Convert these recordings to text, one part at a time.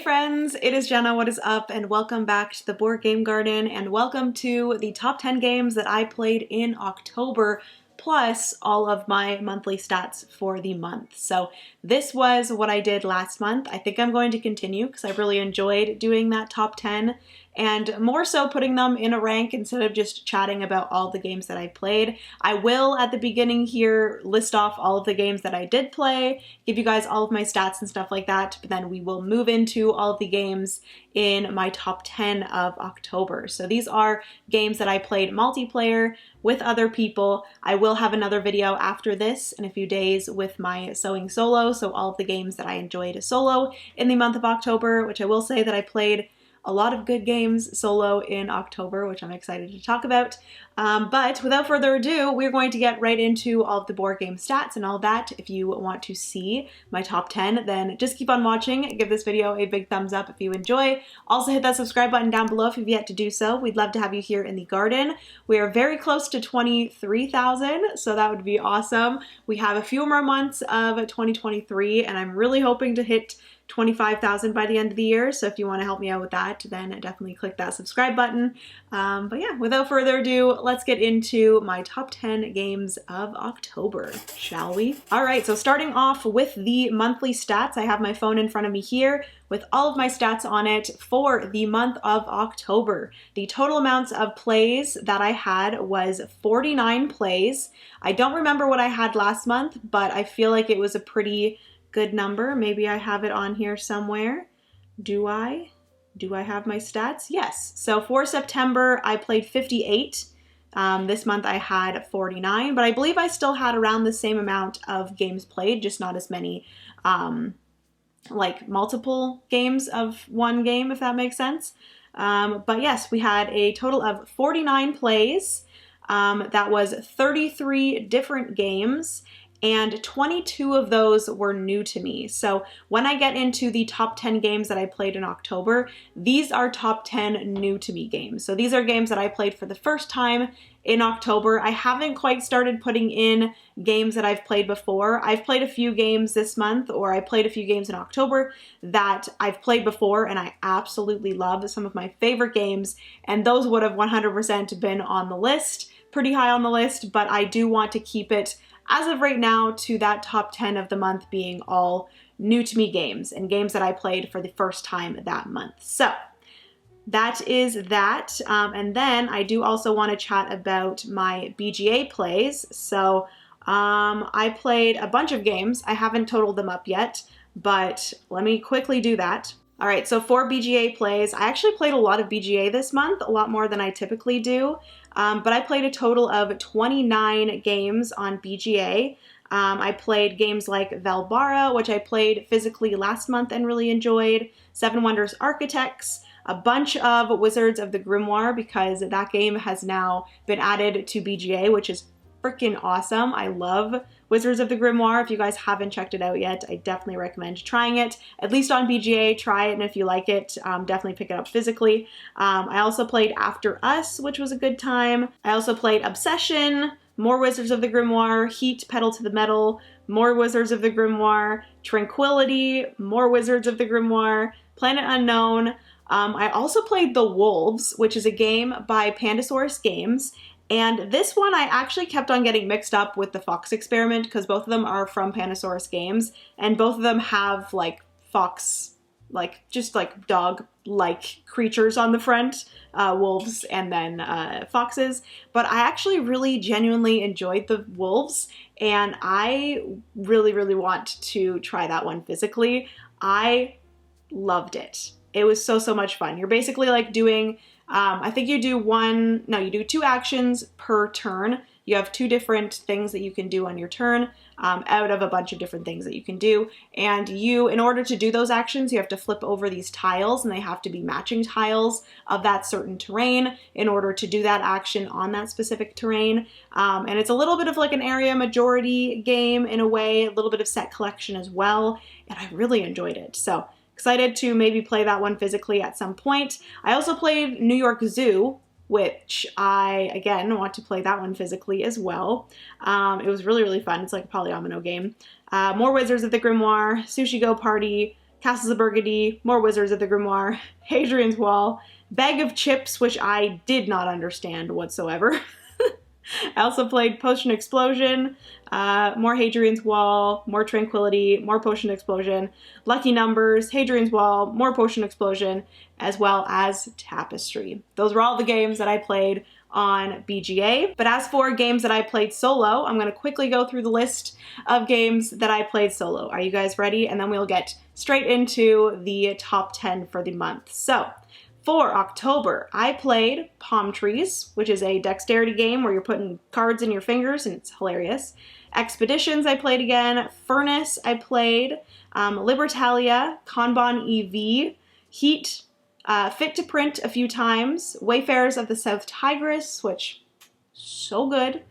friends, it is Jenna, what is up, and welcome back to the Board Game Garden, and welcome to the top 10 games that I played in October, plus all of my monthly stats for the month. So this was what I did last month. I think I'm going to continue because I really enjoyed doing that top 10 and more so putting them in a rank instead of just chatting about all the games that I played. I will at the beginning here list off all of the games that I did play, give you guys all of my stats and stuff like that, but then we will move into all of the games in my top 10 of October. So these are games that I played multiplayer with other people. I will have another video after this in a few days with my sewing solo, so all of the games that I enjoyed solo in the month of October, which I will say that I played a lot of good games solo in October, which I'm excited to talk about. But without further ado, we're going to get right into all of the board game stats and all that. If you want to see my top 10, then just keep on watching. Give this video a big thumbs up if you enjoy. Also hit that subscribe button down below if you've yet to do so. We'd love to have you here in the garden. We are very close to 23,000, so that would be awesome. We have a few more months of 2023, and I'm really hoping to hit 25,000 by the end of the year. So if you want to help me out with that, then definitely click that subscribe button. But yeah, without further ado, let's get into my top 10 games of October, shall we? All right, so starting off with the monthly stats, I have my phone in front of me here with all of my stats on it for the month of October. The total amounts of plays that I had was 49 plays. I don't remember what I had last month, but I feel like it was a pretty good number. Maybe I have it on here somewhere. Do I have my stats? Yes. So for September, I played 58. This month I had 49, but I believe I still had around the same amount of games played, just not as many like multiple games of one game, if that makes sense. But yes, we had a total of 49 plays. That was 33 different games, and 22 of those were new to me. So when I get into the top 10 games that I played in October, these are top 10 new to me games. So these are games that I played for the first time in October. I haven't quite started putting in games that I've played before. I've played a few games this month, or I played a few games in October that I've played before and I absolutely love. Some of my favorite games, and those would have 100% been on the list, pretty high on the list, but I do want to keep it as of right now to that top 10 of the month being all new to me games and games that I played for the first time that month. So that is that. And then I do also want to chat about my BGA plays. So I played a bunch of games. I haven't totaled them up yet, but let me quickly do that. All right, so for BGA plays, I actually played a lot of BGA this month, a lot more than I typically do, but I played a total of 29 games on BGA. I played games like Valbara, which I played physically last month and really enjoyed, Seven Wonders Architects, a bunch of Wizards of the Grimoire, because that game has now been added to BGA, which is freaking awesome. I love Wizards of the Grimoire. If you guys haven't checked it out yet, I definitely recommend trying it, at least on BGA. Try it, and if you like it, definitely pick it up physically. I also played After Us, which was a good time. I also played Obsession, more Wizards of the Grimoire, Heat, Pedal to the Metal, more Wizards of the Grimoire, Tranquility, more Wizards of the Grimoire, Planet Unknown. I also played The Wolves, which is a game by Pandasaurus Games. And this one I actually kept on getting mixed up with the Fox Experiment because both of them are from Pandasaurus Games, and both of them have like fox, like just like dog-like creatures on the front, wolves and then foxes. But I actually really genuinely enjoyed the wolves, and I really, really want to try that one physically. I loved it. It was so, so much fun. You're basically like doing I think you do 2 actions per turn. You have 2 different things that you can do on your turn out of a bunch of different things that you can do. And in order to do those actions, you have to flip over these tiles, and they have to be matching tiles of that certain terrain in order to do that action on that specific terrain. And it's a little bit of like an area majority game in a way, a little bit of set collection as well. And I really enjoyed it. So excited to maybe play that one physically at some point. I also played New York Zoo, which I, again, want to play that one physically as well. It was really, really fun. It's like a polyomino game. More Wizards of the Grimoire, Sushi Go Party, Castles of Burgundy, more Wizards of the Grimoire, Hadrian's Wall, Bag of Chips, which I did not understand whatsoever. I also played Potion Explosion, more Hadrian's Wall, more Tranquility, more Potion Explosion, Lucky Numbers, Hadrian's Wall, more Potion Explosion, as well as Tapestry. Those were all the games that I played on BGA. But as for games that I played solo, I'm going to quickly go through the list of games that I played solo. Are you guys ready? And then we'll get straight into the top 10 for the month. So, for October, I played Palm Trees, which is a dexterity game where you're putting cards in your fingers, and it's hilarious. Expeditions, I played again. Furnace, I played. Libertalia, Kanban EV, Heat, Fit to Print a few times. Wayfarers of the South Tigris, which, so good.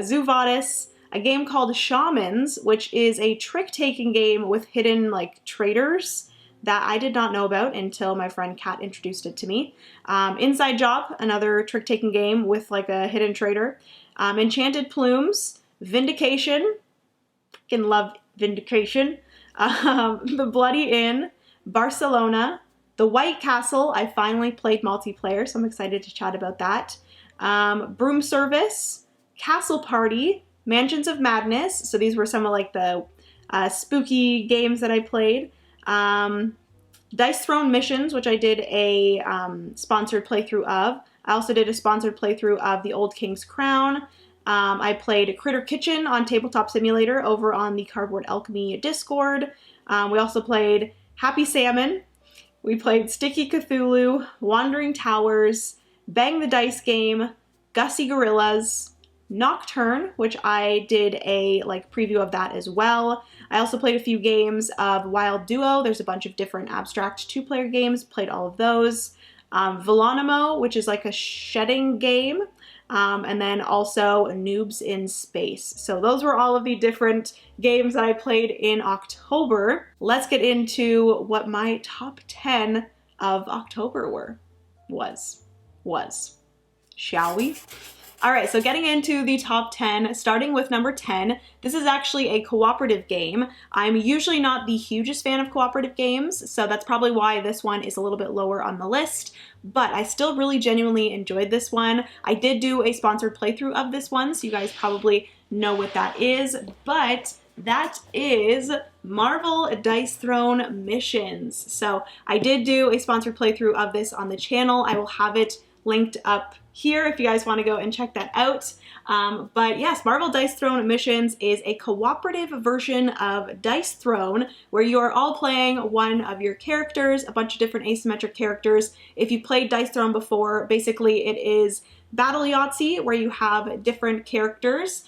Zoo Vadis, a game called Shamans, which is a trick-taking game with hidden, like, traders that I did not know about until my friend Kat introduced it to me. Inside Job, another trick-taking game with like a hidden trader. Enchanted Plumes, Vindication, freaking love Vindication. The Bloody Inn, Barcelona, The White Castle. I finally played multiplayer, so I'm excited to chat about that. Broom Service, Castle Party, Mansions of Madness. So these were some of like the spooky games that I played. Dice Throne Missions, which I did a sponsored playthrough of. I also did a sponsored playthrough of The Old King's Crown. I played Critter Kitchen on Tabletop Simulator over on the Cardboard Alchemy Discord. We also played Happy Salmon. We played Sticky Cthulhu, Wandering Towers, Bang the Dice Game, Gussy Gorillas, Nocturne, which I did a like preview of that as well. I also played a few games of Wild Duo. There's a bunch of different abstract two-player games, played all of those. Volonimo, which is like a shedding game. And then also Noobs in Space. So those were all of the different games that I played in October. Let's get into what my top 10 of October was. Shall we? All right, so getting into the top 10, starting with number 10, this is actually a cooperative game. I'm usually not the hugest fan of cooperative games, so that's probably why this one is a little bit lower on the list, but I still really genuinely enjoyed this one. I did do a sponsored playthrough of this one, so you guys probably know what that is, but that is Marvel Dice Throne Missions. So I did do a sponsored playthrough of this on the channel. I will have it linked up here if you guys want to go and check that out. But yes, Marvel Dice Throne Missions is a cooperative version of Dice Throne where you are all playing one of your characters, a bunch of different asymmetric characters. If you played Dice Throne before, basically it is Battle Yahtzee where you have different characters,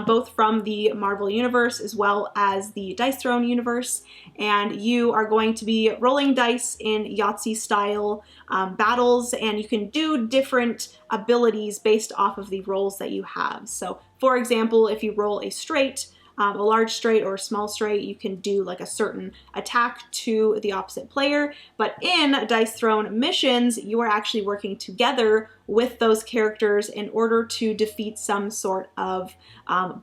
both from the Marvel universe as well as the Dice Throne universe, and you are going to be rolling dice in Yahtzee style battles, and you can do different abilities based off of the rolls that you have. So for example, if you roll a straight, a large straight or a small straight, you can do like a certain attack to the opposite player. But in Dice Throne Missions, you are actually working together with those characters in order to defeat some sort of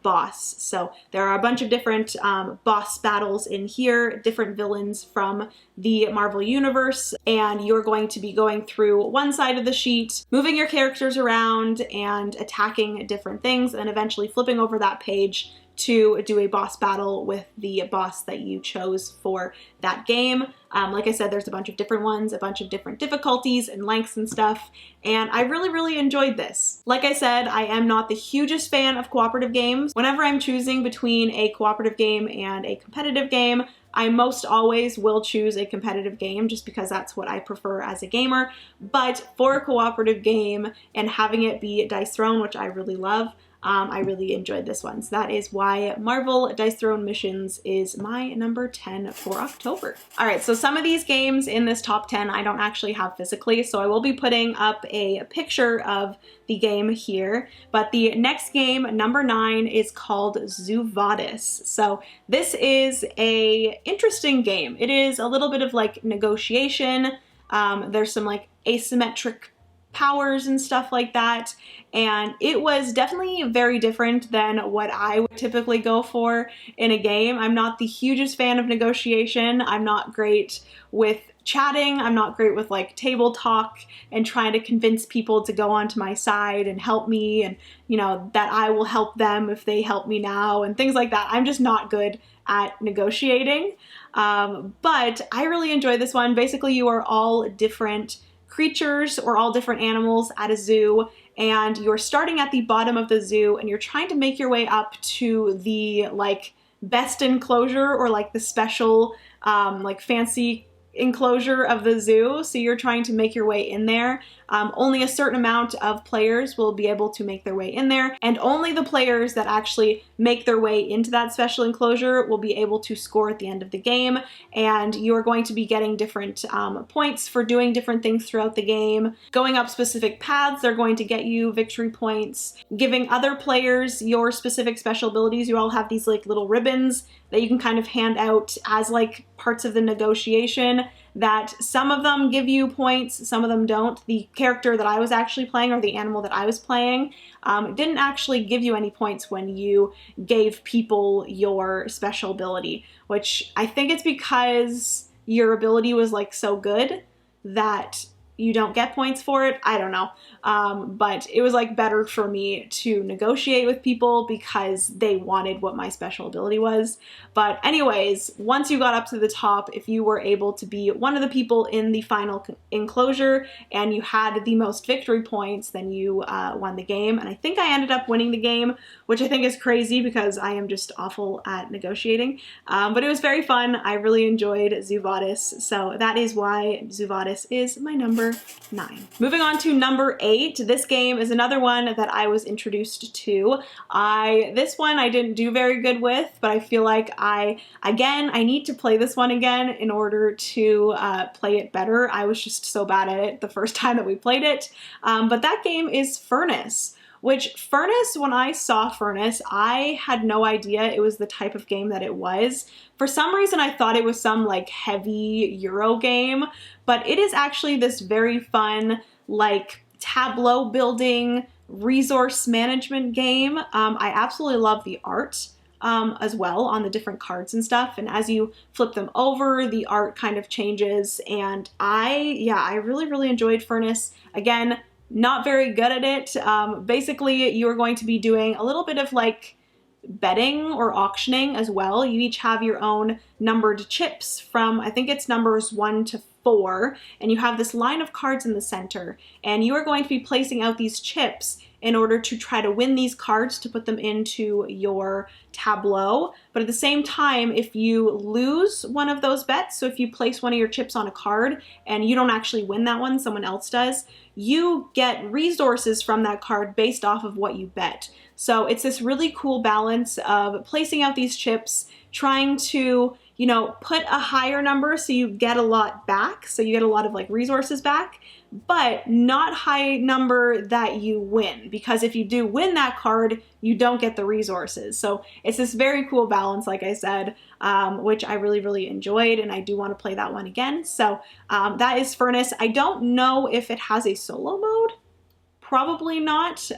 boss. So there are a bunch of different boss battles in here, different villains from the Marvel Universe, and you're going to be going through one side of the sheet, moving your characters around and attacking different things, and eventually flipping over that page to do a boss battle with the boss that you chose for that game. Like I said, there's a bunch of different ones, a bunch of different difficulties and lengths and stuff, and I really enjoyed this. Like I said, I am not the hugest fan of cooperative games. Whenever I'm choosing between a cooperative game and a competitive game, I most always will choose a competitive game just because that's what I prefer as a gamer. But for a cooperative game and having it be Dice Throne, which I really love, I really enjoyed this one. So that is why Marvel Dice Throne Missions is my number 10 for October. All right, so some of these games in this top 10 I don't actually have physically, so I will be putting up a picture of the game here. But the next game, number 9, is called Zoo Vadis. So this is a interesting game. It is a little bit of like negotiation. There's some like asymmetric powers and stuff like that. And it was definitely very different than what I would typically go for in a game. I'm not the hugest fan of negotiation. I'm not great with chatting. I'm not great with like table talk and trying to convince people to go onto my side and help me, and you know, that I will help them if they help me now and things like that. I'm just not good at negotiating. But I really enjoy this one. Basically, you are all different creatures or all different animals at a zoo, and you're starting at the bottom of the zoo and you're trying to make your way up to the like best enclosure or like the special like fancy enclosure of the zoo. So you're trying to make your way in there. Only a certain amount of players will be able to make their way in there, and only the players that actually make their way into that special enclosure will be able to score at the end of the game. And you're going to be getting different points for doing different things throughout the game. Going up specific paths are going to get you victory points. Giving other players your specific special abilities, you all have these like little ribbons that you can kind of hand out as like parts of the negotiation, that some of them give you points, some of them don't. The character that I was actually playing, or the animal that I was playing, didn't actually give you any points when you gave people your special ability, which I think it's because your ability was like so good that you don't get points for it. I don't know. But it was like better for me to negotiate with people because they wanted what my special ability was. But anyways, once you got up to the top, if you were able to be one of the people in the final enclosure and you had the most victory points, then you won the game. And I think I ended up winning the game, which I think is crazy because I am just awful at negotiating. But it was very fun. I really enjoyed Zoovotis. So that is why Zoovotis is my number 9. Moving on to number 8. This game is another one that I was introduced to. This one I didn't do very good with, but I feel like I need to play this one again in order to play it better. I was just so bad at it the first time that we played it. But that game is Furnace. Which Furnace, when I saw Furnace, I had no idea it was the type of game that it was. For some reason, I thought it was some like heavy Euro game, but it is actually this very fun, like tableau building, resource management game. I absolutely love the art as well on the different cards and stuff. And as you flip them over, the art kind of changes. And I really, really enjoyed Furnace. Again, not very good at it. Basically, you're going to be doing a little bit of like betting or auctioning as well. You each have your own numbered chips from, I think it's numbers 1 to 4, and you have this line of cards in the center, and you are going to be placing out these chips in order to try to win these cards to put them into your tableau. But at the same time, if you lose one of those bets, so if you place one of your chips on a card and you don't actually win that one, someone else does, you get resources from that card based off of what you bet. So it's this really cool balance of placing out these chips, trying to, you know, put a higher number so you get a lot back, so you get a lot of like resources back, but not high number that you win, because if you do win that card, you don't get the resources. So it's this very cool balance, like I said, which I really, really enjoyed, and I do want to play that one again. So that is Furnace. I don't know if it has a solo mode. Probably not,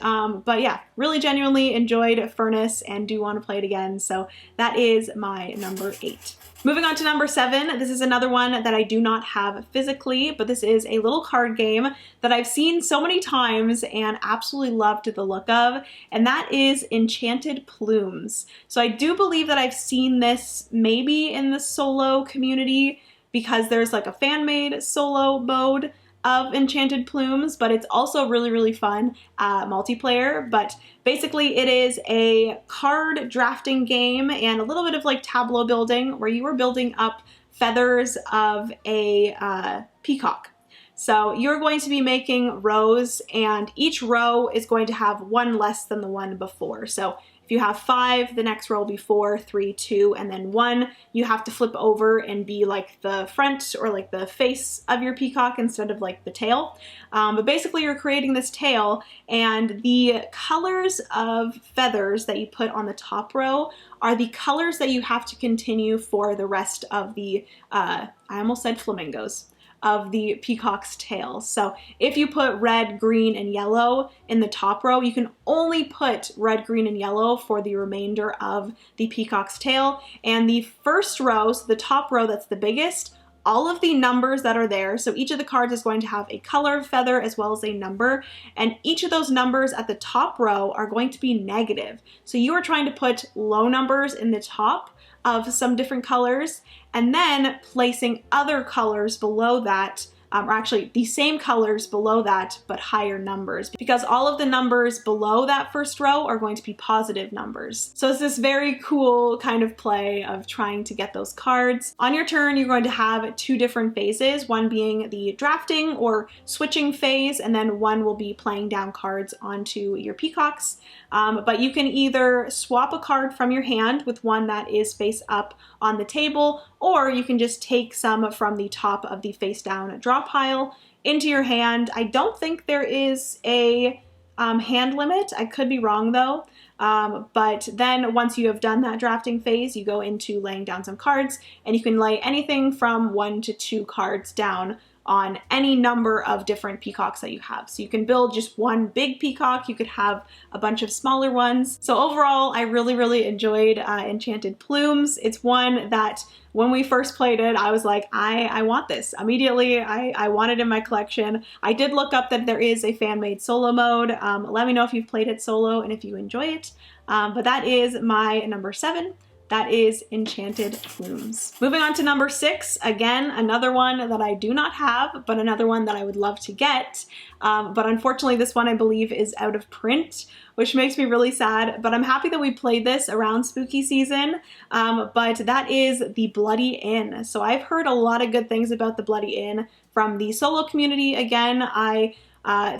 but yeah, really genuinely enjoyed Furnace and do want to play it again. So that is my number 8. Moving on to number 7, this is another one that I do not have physically, but this is a little card game that I've seen so many times and absolutely loved the look of, and that is Enchanted Plumes. So I do believe that I've seen this maybe in the solo community because there's like a fan-made solo mode of Enchanted Plumes, but it's also really, really fun multiplayer. But basically it is a card drafting game and a little bit of like tableau building where you are building up feathers of a peacock. So you're going to be making rows, and each row is going to have one less than the one before. So if you have 5, the next row will be 4, 3, 2, and then 1. You have to flip over and be like the front or like the face of your peacock instead of like the tail. But basically you're creating this tail, and the colors of feathers that you put on the top row are the colors that you have to continue for the rest of the, I almost said flamingos. of the peacock's tail. So if you put red, green, and yellow in the top row, you can only put red, green, and yellow for the remainder of the peacock's tail. And the first row, so the top row that's the biggest, all of the numbers that are there, so each of the cards is going to have a color of feather as well as a number, and each of those numbers at the top row are going to be negative. So you are trying to put low numbers in the top of some different colors, and then placing other colors below that, or actually the same colors below that, but higher numbers, because all of the numbers below that first row are going to be positive numbers. So it's this very cool kind of play of trying to get those cards. On your turn, you're going to have two different phases, one being the drafting or switching phase, and then one will be playing down cards onto your peacocks. But you can either swap a card from your hand with one that is face up on the table, or you can just take some from the top of the face down draw pile into your hand. I don't think there is a hand limit. I could be wrong though. But then once you have done that drafting phase, you go into laying down some cards, and you can lay anything from 1 to 2 cards down on any number of different peacocks that you have. So you can build just one big peacock, you could have a bunch of smaller ones. So overall, I really enjoyed Enchanted Plumes. It's one that when we first played it, I was like, I want this. Immediately, I want it in my collection. I did look up that there is a fan-made solo mode. Let me know if you've played it solo and if you enjoy it. But that is my number 7. That is Enchanted Plumes. Moving on to number 6, again, another one that I do not have, but another one that I would love to get. But unfortunately, this one I believe is out of print, which makes me really sad, but I'm happy that we played this around spooky season. But that is the Bloody Inn. So I've heard a lot of good things about the Bloody Inn from the solo community. Again, I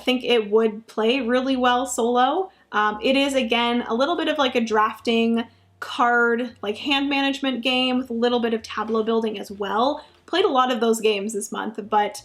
think it would play really well solo. It is, again, a little bit of like a drafting card, like hand management game with a little bit of tableau building as well. Played a lot of those games this month, but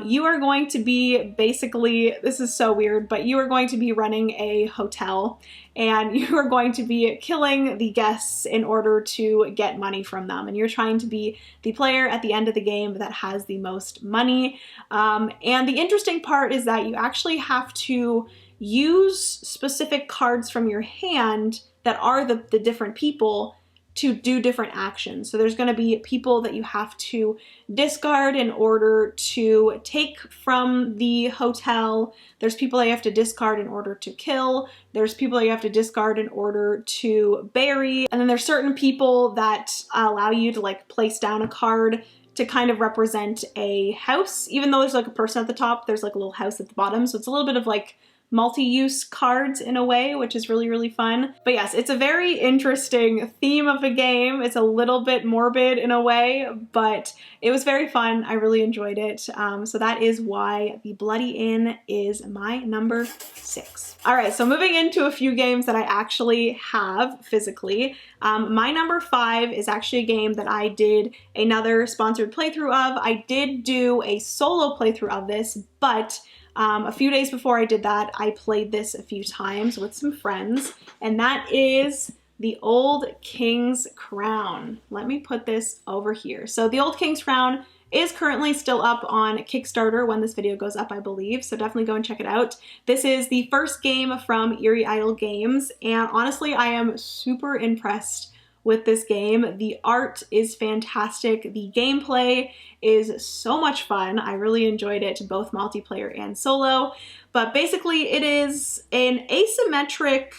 you are going to be basically, this is so weird, but you are going to be running a hotel, and you are going to be killing the guests in order to get money from them. And you're trying to be the player at the end of the game that has the most money. And the interesting part is that you actually have to use specific cards from your hand that are the different people to do different actions. So there's going to be people that you have to discard in order to take from the hotel. There's people that you have to discard in order to kill. There's people that you have to discard in order to bury. And then there's certain people that allow you to like place down a card to kind of represent a house. Even though there's like a person at the top, there's like a little house at the bottom. So it's a little bit of like multi-use cards in a way, which is really fun. But yes, it's a very interesting theme of a game. It's a little bit morbid in a way, but it was very fun. I really enjoyed it. So that is why the Bloody Inn is my number 6. All right, so moving into a few games that I actually have physically. My number 5 is actually a game that I did another sponsored playthrough of. I did do a solo playthrough of this, but a few days before I did that, I played this a few times with some friends, and that is The Old King's Crown. Let me put this over here. So The Old King's Crown is currently still up on Kickstarter when this video goes up, I believe, so definitely go and check it out. This is the first game from Eerie Idle Games, and honestly, I am super impressed with this game. The art is fantastic. The gameplay is so much fun. I really enjoyed it, both multiplayer and solo. But basically it is an asymmetric,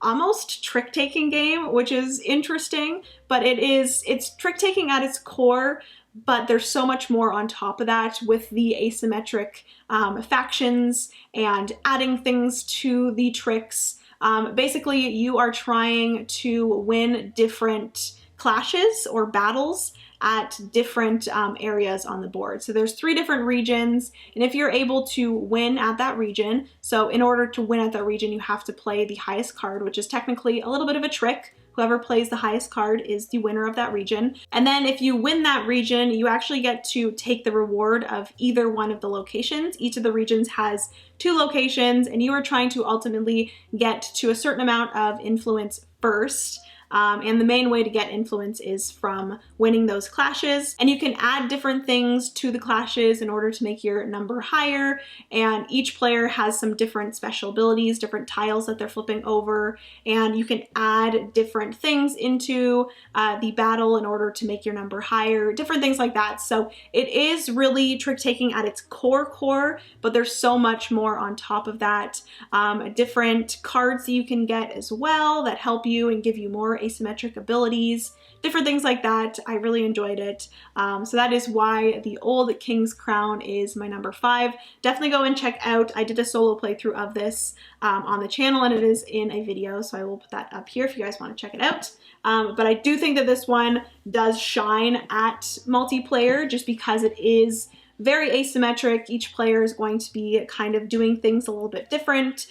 almost trick-taking game, which is interesting, but it's trick-taking at its core, but there's so much more on top of that with the asymmetric factions and adding things to the tricks. Basically, you are trying to win different clashes or battles at different areas on the board. So there's 3 different regions, and if you're able to win at that region, so in order to win at that region, you have to play the highest card, which is technically a little bit of a trick. Whoever plays the highest card is the winner of that region. And then if you win that region, you actually get to take the reward of either one of the locations. Each of the regions has 2 locations, and you are trying to ultimately get to a certain amount of influence first. And the main way to get influence is from winning those clashes. And you can add different things to the clashes in order to make your number higher. And each player has some different special abilities, different tiles that they're flipping over. And you can add different things into the battle in order to make your number higher, different things like that. So it is really trick taking at its core, but there's so much more on top of that. Different cards that you can get as well that help you and give you more asymmetric abilities, different things like that. I really enjoyed it. So that is why the Old King's Crown is my number 5. Definitely go and check out, I did a solo playthrough of this on the channel, and it is in a video, so I will put that up here if you guys want to check it out. But I do think that this one does shine at multiplayer just because it is very asymmetric. Each player is going to be kind of doing things a little bit different.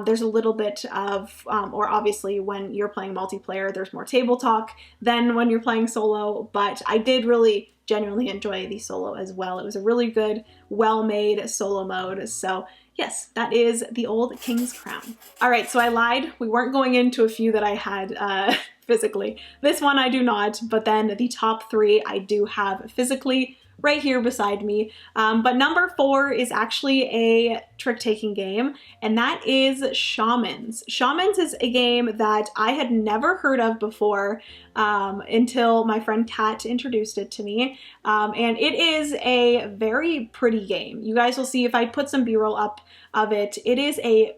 There's a little bit of, or obviously when you're playing multiplayer, there's more table talk than when you're playing solo, but I did really genuinely enjoy the solo as well. It was a really good, well-made solo mode. So yes, that is the Old King's Crown. All right, so I lied. We weren't going into a few that I had physically. This one I do not, but then the top 3 I do have physically right here beside me. But number 4 is actually a trick-taking game, and that is Shamans. Shamans is a game that I had never heard of before until my friend Kat introduced it to me. And it is a very pretty game. You guys will see if I put some B-roll up of it. It is a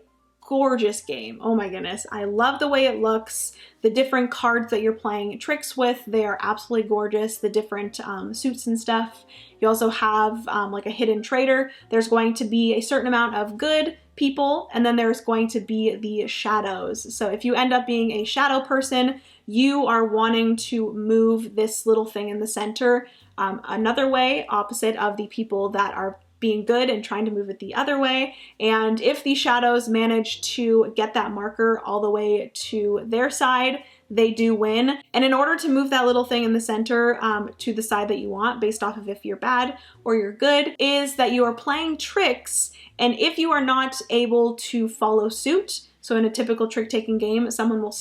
gorgeous game. Oh my goodness. I love the way it looks. The different cards that you're playing tricks with, they are absolutely gorgeous. The different suits and stuff. You also have like a hidden traitor. There's going to be a certain amount of good people, and then there's going to be the shadows. So if you end up being a shadow person, you are wanting to move this little thing in the center another way, opposite of the people that are being good and trying to move it the other way. And if the shadows manage to get that marker all the way to their side, they do win. And in order to move that little thing in the center to the side that you want, based off of if you're bad or you're good, is that you are playing tricks. And if you are not able to follow suit, so in a typical trick-taking game, someone will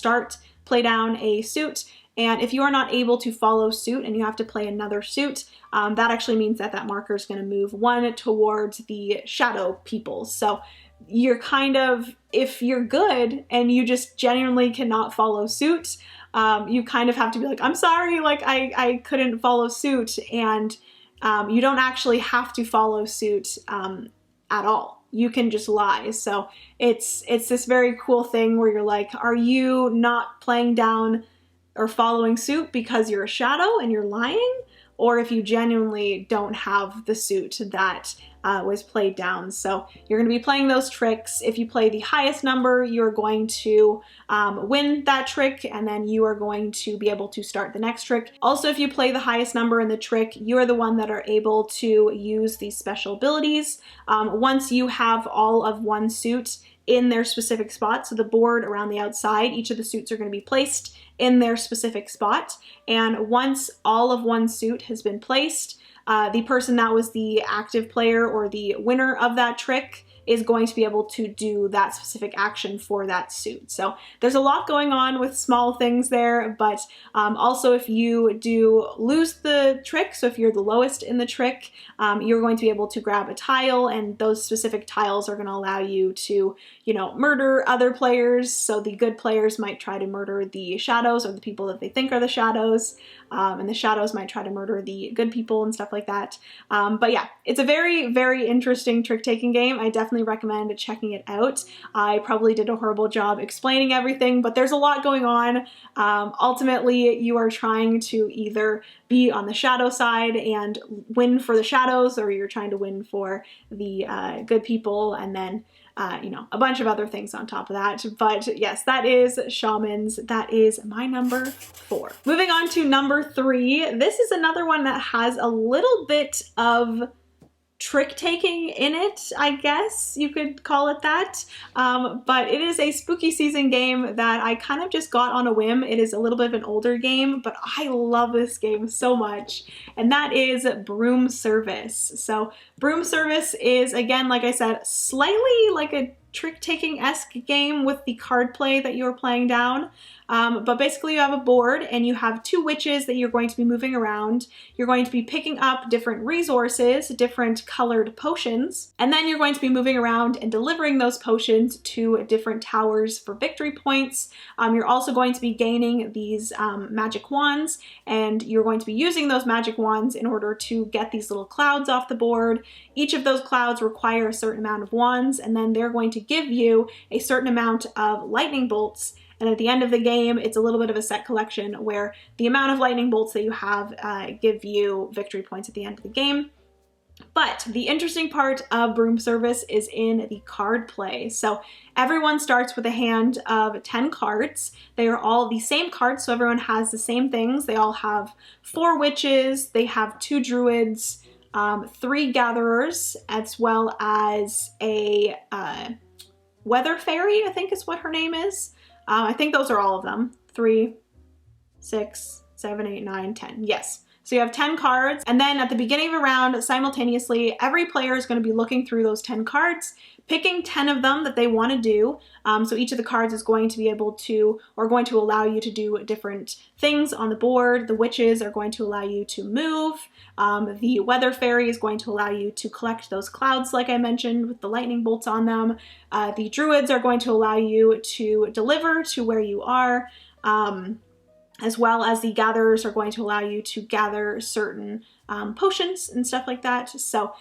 play down a suit, and if you are not able to follow suit and you have to play another suit, that actually means that that marker is going to move one towards the shadow people. So you're kind of, if you're good and you just genuinely cannot follow suit, you kind of have to be like, I'm sorry, like I couldn't follow suit. And you don't actually have to follow suit at all. You can just lie. So it's this very cool thing where you're like, are you not playing down or following suit because you're a shadow and you're lying? Or if you genuinely don't have the suit that was played down. So you're going to be playing those tricks. If you play the highest number, you're going to win that trick, and then you are going to be able to start the next trick. Also, if you play the highest number in the trick, you are the one that are able to use these special abilities. Once you have all of one suit in their specific spot, so the board around the outside, each of the suits are going to be placed in their specific spot. And once all of one suit has been placed, the person that was the active player or the winner of that trick is going to be able to do that specific action for that suit. So there's a lot going on with small things there, but also if you do lose the trick, so if you're the lowest in the trick, you're going to be able to grab a tile, and those specific tiles are going to allow you to, you know, murder other players. So the good players might try to murder the shadows or the people that they think are the shadows, and the shadows might try to murder the good people and stuff like that. But yeah, it's a very, very interesting trick-taking game. I definitely recommend checking it out. I probably did a horrible job explaining everything, but there's a lot going on. Ultimately, you are trying to either be on the shadow side and win for the shadows, or you're trying to win for the good people, and then you know, a bunch of other things on top of that. But yes, that is Shamans. That is my number 4. Moving on to number 3. This is another one that has a little bit of trick-taking in it, I guess you could call it that. But it is a spooky season game that I kind of just got on a whim. It is a little bit of an older game, but I love this game so much, and that is Broom Service. So Broom Service is, again, like I said, slightly like a trick-taking-esque game with the card play that you're playing down. But basically you have a board and you have two witches that you're going to be moving around. You're going to be picking up different resources, different colored potions, and then you're going to be moving around and delivering those potions to different towers for victory points. You're also going to be gaining these magic wands, and you're going to be using those magic wands in order to get these little clouds off the board. Each of those clouds require a certain amount of wands, and then they're going to give you a certain amount of lightning bolts. And at the end of the game, it's a little bit of a set collection where the amount of lightning bolts that you have give you victory points at the end of the game. But the interesting part of Broom Service is in the card play. So everyone starts with a hand of 10 cards. They are all the same cards, so everyone has the same things. They all have 4 witches, they have 2 druids, 3 gatherers, as well as a weather fairy, I think is what her name is. I think those are all of them. 3, 6, 7, 8, 9, 10. Yes. So you have 10 cards, and then at the beginning of a round, simultaneously, every player is going to be looking through those 10 cards, picking 10 of them that they want to do. So each of the cards is going to be able to, or going to allow you to do different things on the board. The witches are going to allow you to move. The weather fairy is going to allow you to collect those clouds, like I mentioned, with the lightning bolts on them. The druids are going to allow you to deliver to where you are. As well as the gatherers are going to allow you to gather certain potions and stuff like that. So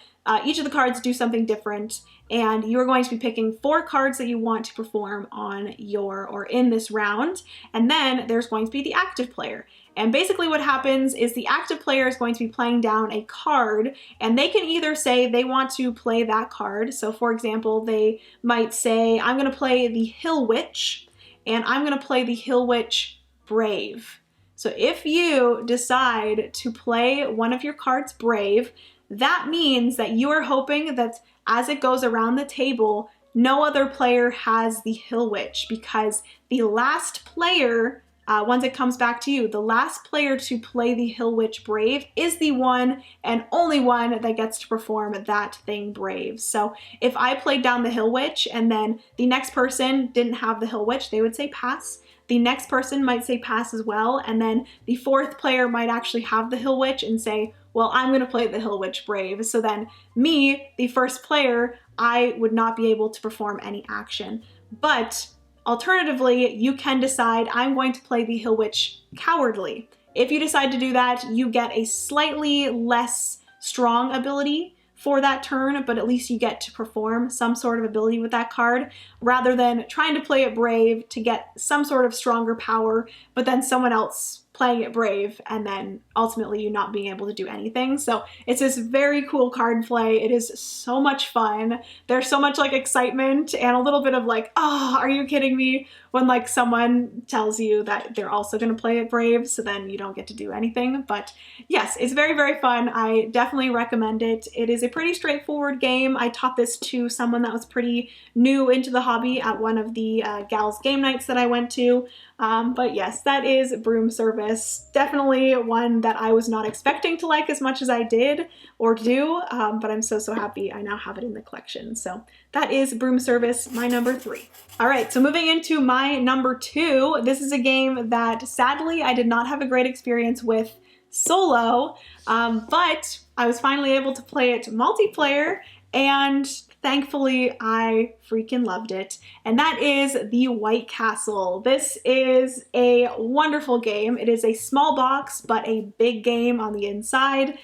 each of the cards do something different, and you're going to be picking 4 cards that you want to perform on your, or in this round. And then there's going to be the active player. And basically what happens is the active player is going to be playing down a card, and they can either say they want to play that card. So for example, they might say, I'm going to play the Hill Witch, and I'm going to play the Hill Witch Brave. So if you decide to play one of your cards Brave, that means that you are hoping that as it goes around the table, no other player has the Hill Witch, because the last player, once it comes back to you, the last player to play the Hill Witch Brave is the one and only one that gets to perform that thing Brave. So if I played down the Hill Witch and then the next person didn't have the Hill Witch, they would say pass. The next person might say pass as well, and then the 4th player might actually have the Hill Witch and say, well, I'm going to play the Hill Witch Brave. So then me, the first player, I would not be able to perform any action. But alternatively, you can decide, I'm going to play the Hill Witch Cowardly. If you decide to do that, you get a slightly less strong ability for that turn, but at least you get to perform some sort of ability with that card, rather than trying to play it Brave to get some sort of stronger power, but then someone else playing it Brave and then ultimately you not being able to do anything. So it's this very cool card play. It is so much fun. There's so much like excitement and a little bit of like, oh, are you kidding me? When like someone tells you that they're also going to play it Brave, so then you don't get to do anything. But yes, it's very, very fun. I definitely recommend it. It is a pretty straightforward game. I taught this to someone that was pretty new into the hobby at one of the gals game nights that I went to. But yes, that is Broom Service. Definitely one that I was not expecting to like as much as I did or do, but I'm so happy I now have it in the collection. So that is Broom Service, my number 3. All right, so moving into my number 2, this is a game that sadly I did not have a great experience with solo, but I was finally able to play it multiplayer, and thankfully I freaking loved it. And that is the White Castle. This is a wonderful game. It is a small box, but a big game on the inside.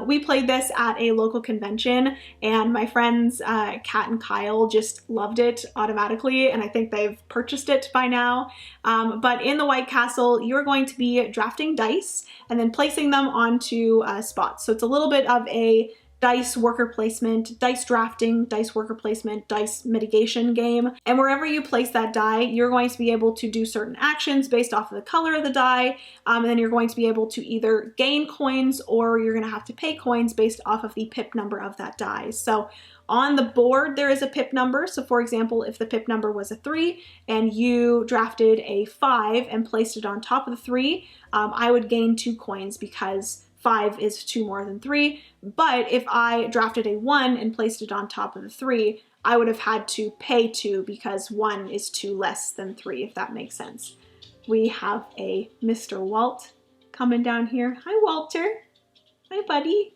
We played this at a local convention, and my friends Kat and Kyle just loved it automatically, and I think they've purchased it by now. But in the White Castle, you're going to be drafting dice and then placing them onto spots. So it's a little bit of a dice worker placement, dice drafting, dice worker placement, dice mitigation game. And wherever you place that die, you're going to be able to do certain actions based off of the color of the die. And then you're going to be able to either gain coins or you're going to have to pay coins based off of the pip number of that die. So on the board, there is a pip number. So for example, if the pip number was a 3 and you drafted a 5 and placed it on top of the 3, I would gain 2 coins because 5 is 2 more than 3. But if I drafted a 1 and placed it on top of the 3, I would have had to pay 2 because 1 is 2 less than 3, if that makes sense. We have a Mr. Walt coming down here. Hi, Walter. Hi, buddy.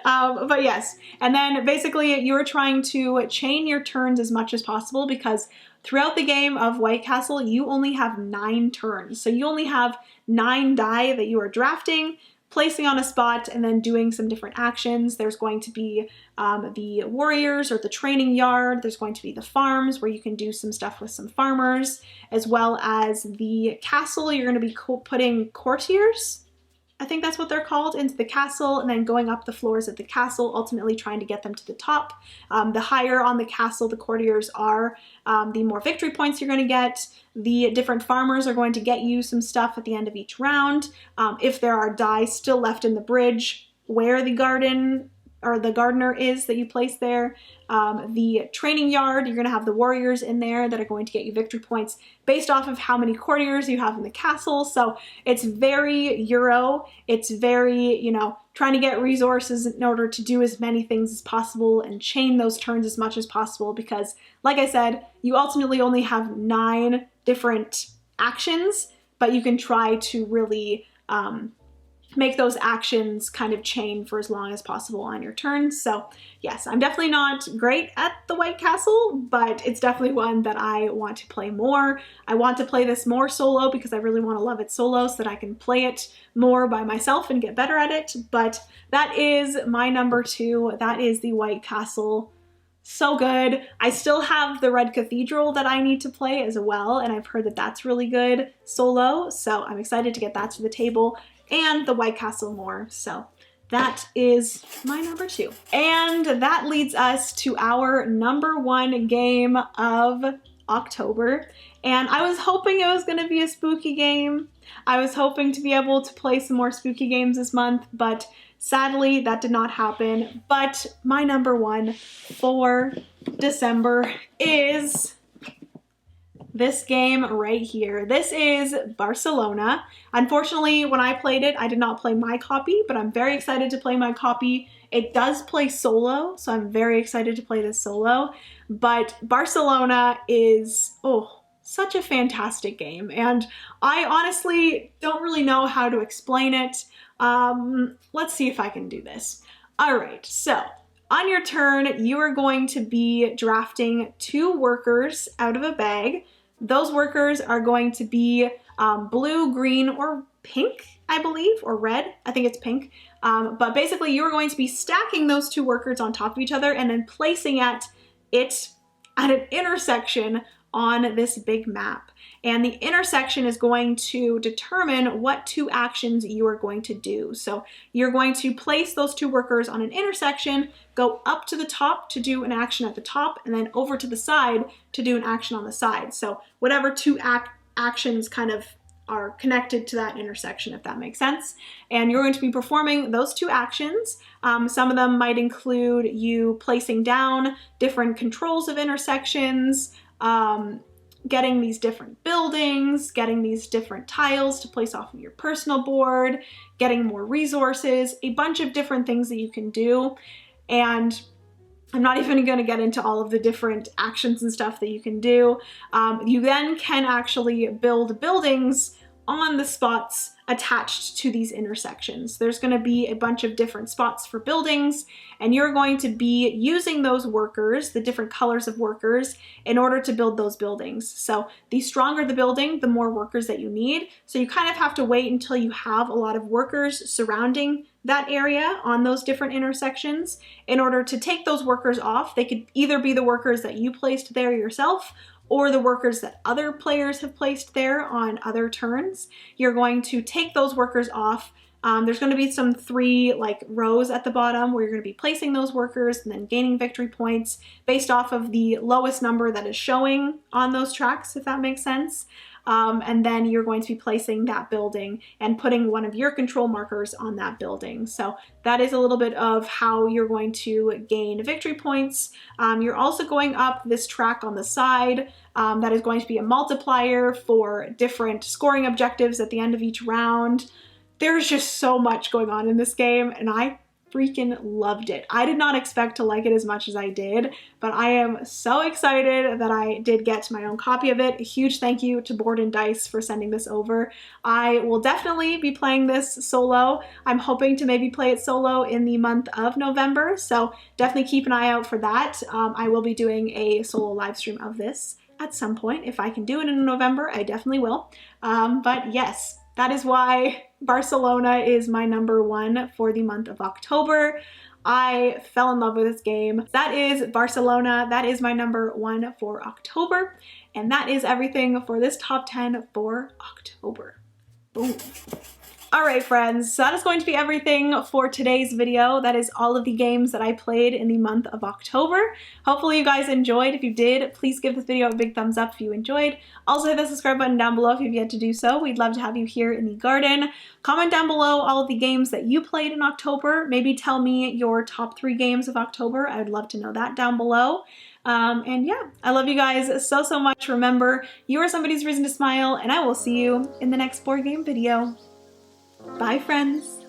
But yes, and then basically you're trying to chain your turns as much as possible because throughout the game of White Castle, you only have 9 turns. So you only have 9 die that you are drafting, placing on a spot, and then doing some different actions. There's going to be the warriors or the training yard. There's going to be the farms where you can do some stuff with some farmers, as well as the castle. You're going to be putting courtiers, I think that's what they're called, into the castle, and then going up the floors of the castle, ultimately trying to get them to the top. The higher on the castle the courtiers are, the more victory points you're going to get. The different farmers are going to get you some stuff at the end of each round. If there are die still left in the bridge where the garden or the gardener is that you place there. The training yard, you're going to have the warriors in there that are going to get you victory points based off of how many courtiers you have in the castle. So it's very Euro. It's very, you know, trying to get resources in order to do as many things as possible and chain those turns as much as possible because, like I said, you ultimately only have 9 different actions, but you can try to really make those actions kind of chain for as long as possible on your turns. So yes, I'm definitely not great at the White Castle, but it's definitely one that I want to play more. I want to play this more solo because I really want to love it solo so that I can play it more by myself and get better at it. But that is my number 2. That is the White Castle. So good. I still have the Red Cathedral that I need to play as well, and I've heard that that's really good solo, so I'm excited to get that to the table, and the White Castle more. So that is my number 2. And that leads us to our number 1 game of October. And I was hoping it was going to be a spooky game. I was hoping to be able to play some more spooky games this month, but sadly that did not happen. But my number 1 for December is this game right here. This is Barcelona. Unfortunately, when I played it, I did not play my copy, but I'm very excited to play my copy. It does play solo, so I'm very excited to play this solo. But Barcelona is, such a fantastic game, and I honestly don't really know how to explain it. Let's see if I can do this. All right, so on your turn, you are going to be drafting 2 workers out of a bag. Those workers are going to be blue, green, or pink, I believe, or red. I think it's pink. But basically, you're going to be stacking those 2 workers on top of each other and then placing it at an intersection on this big map. And the intersection is going to determine what 2 actions you are going to do. So you're going to place those 2 workers on an intersection, go up to the top to do an action at the top, and then over to the side to do an action on the side. So whatever 2 actions kind of are connected to that intersection, if that makes sense. And you're going to be performing those 2 actions. Some of them might include you placing down different controls of intersections, getting these different buildings, getting these different tiles to place off of your personal board, getting more resources, a bunch of different things that you can do. And I'm not even going to get into all of the different actions and stuff that you can do. You then can actually build buildings on the spots attached to these intersections. There's going to be a bunch of different spots for buildings, and you're going to be using those workers, the different colors of workers, in order to build those buildings. So the stronger the building, the more workers that you need. So you kind of have to wait until you have a lot of workers surrounding that area on those different intersections in order to take those workers off. They could either be the workers that you placed there yourself, or the workers that other players have placed there on other turns. You're going to take those workers off. There's going to be some 3 rows at the bottom where you're going to be placing those workers and then gaining victory points based off of the lowest number that is showing on those tracks, if that makes sense. And then you're going to be placing that building and putting one of your control markers on that building. So that is a little bit of how you're going to gain victory points. You're also going up this track on the side. That is going to be a multiplier for different scoring objectives at the end of each round. there's just so much going on in this game, and I freaking loved it. I did not expect to like it as much as I did, but I am so excited that I did get my own copy of it. A huge thank you to Board and Dice for sending this over. I will definitely be playing this solo. I'm hoping to maybe play it solo in the month of November, so definitely keep an eye out for that. I will be doing a solo live stream of this at some point. If I can do it in November, I definitely will. But yes, that is why Barcelona is my number one for the month of October. I fell in love with this game. That is Barcelona. That is my number one for October. And that is everything for this top 10 for October. Boom. All right, friends, so that is going to be everything for today's video. That is all of the games that I played in the month of October. Hopefully you guys enjoyed. If you did, please give this video a big thumbs up if you enjoyed. Also hit the subscribe button down below if you've yet to do so. We'd love to have you here in the garden. Comment down below all of the games that you played in October. Maybe tell me your top 3 games of October. I would love to know that down below. And yeah, I love you guys so much. Remember, you are somebody's reason to smile, and I will see you in the next board game video. Bye, friends.